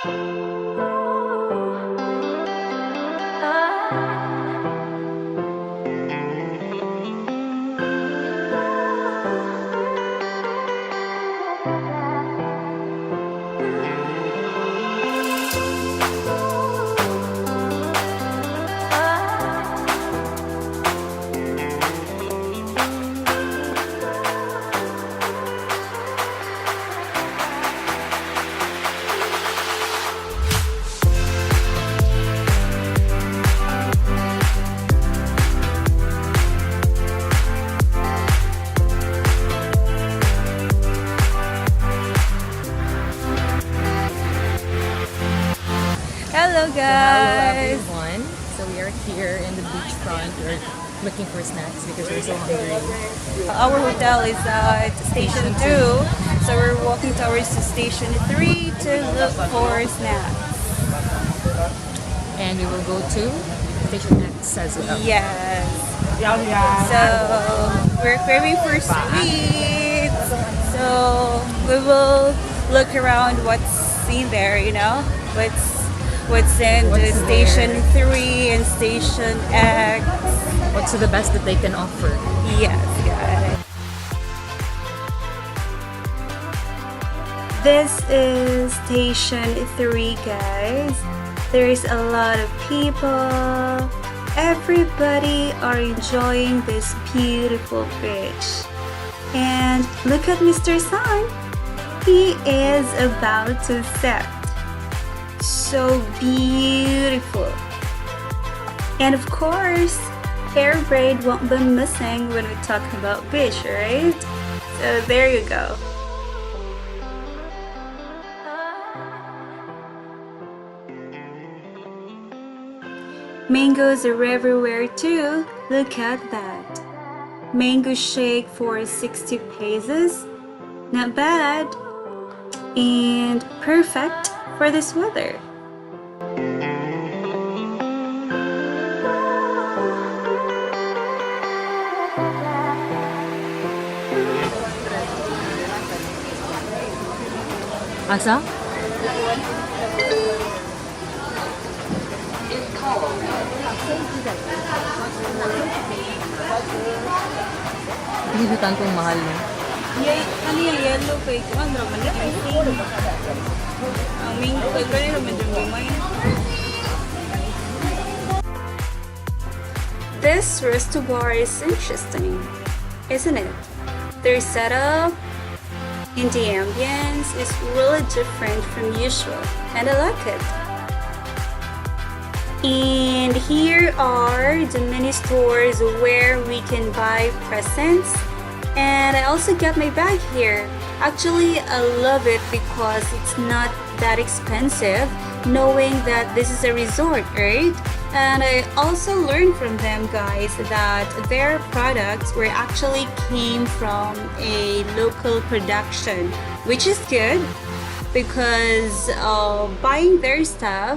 Hello Hello guys! everyone. So we are here in the beachfront. We're looking for snacks because we're so hungry. Our hotel is at Station 2, so we're walking towards to Station 3 to look for snacks. And we will go to Station X as well. Yes. So we're craving for sweets. So we will look around what's in there, you know? What's in the What's Station there? 3 and Station X. What's the best that they can offer? Yes, guys. This is Station 3, guys. There is a lot of people. Everybody are enjoying this beautiful beach. And look at Mr. Sun. He is about to set. So beautiful. And of course, hair braid won't be missing when we talk about beach, right? So there you go. Mangoes are everywhere too. Look at that. Mango shake for 60 pesos. Not bad. And perfect for this weather. Asa? Hindi siya tantong mahal, no? Ano yung yellow pa ito? Ano naman yung ang mango kay kanino medyo gamay. This resto bar is interesting, isn't it? Their setup and the ambience is really different from usual, and I like it. And here are the mini stores where we can buy presents. And I also got my bag here. Actually, I love it because it's not that expensive, knowing that this is a resort, right? And I also learned from them, guys, that their products were actually came from a local production, which is good because buying their stuff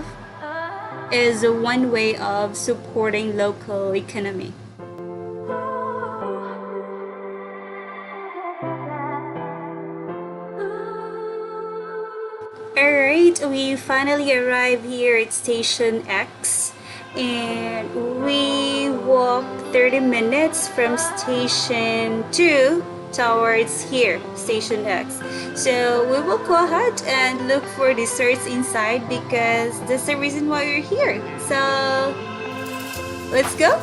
is one way of supporting local economy. Alright, we finally arrived here at Station X and we walked 30 minutes from Station 2 towards here, Station X. So we will go ahead and look for desserts inside because that's the reason why we're here. So let's go.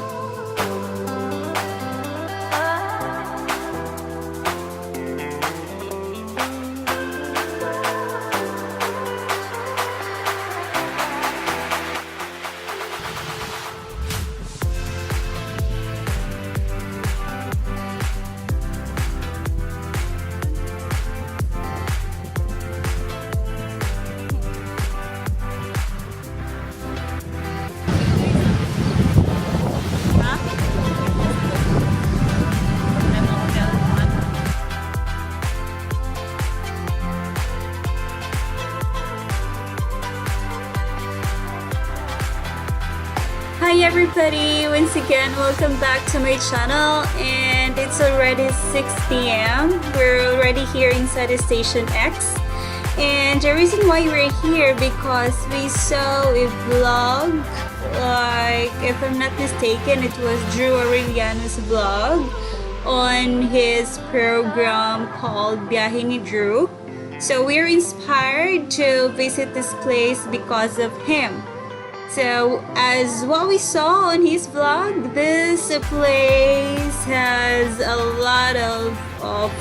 Hi everybody, once again welcome back to my channel, and it's already 6 p.m. We're already here inside the Station X, and the reason why we're here because we saw a vlog, like if I'm not mistaken, it was Drew Arellano's vlog on his program called Biyahe ni Drew. So we're inspired to visit this place because of him. So as what we saw on his vlog, this place has a lot of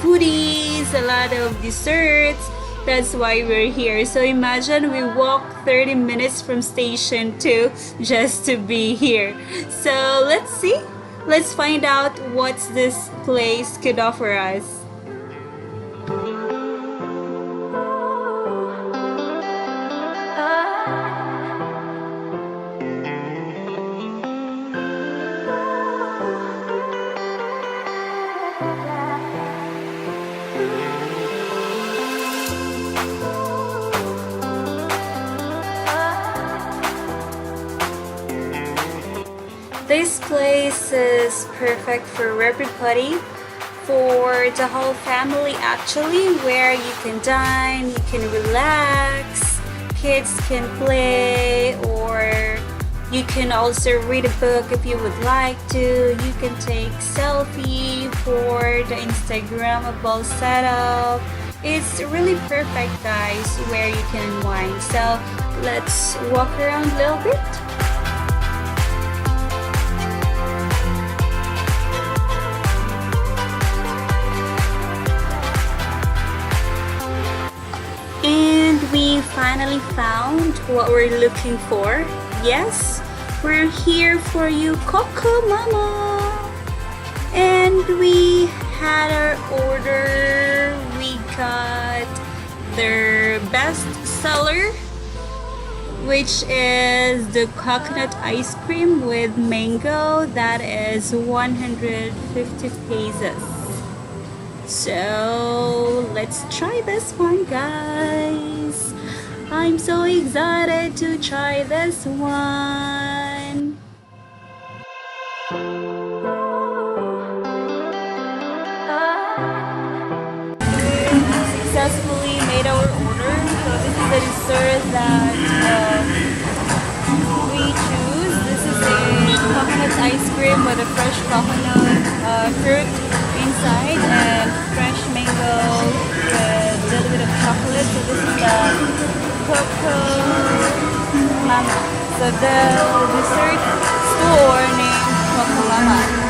foodies, a lot of desserts. That's why we're here. So imagine we walk 30 minutes from station 2 just to be here. So let's see. Let's find out what this place could offer us. This place is perfect for everybody, for the whole family actually, where you can dine, you can relax, kids can play, or you can also read a book if you would like to. You can take selfie for the Instagrammable setup. It's really perfect, guys, where you can unwind. So let's walk around a little bit. And we finally found what we're looking for. Yes, we're here for you, Coco Mama. And we had our order. We got their best seller, which is the coconut ice cream with mango. That is 150 pesos. So let's try this one, guys. I'm so excited to try this one. Successfully made our order. So this is the dessert that we choose. This is a coconut ice cream with a fresh coconut fruit inside and fresh mango with a little bit of chocolate. So this is the Coco Mama. So the dessert store named Coco Mama.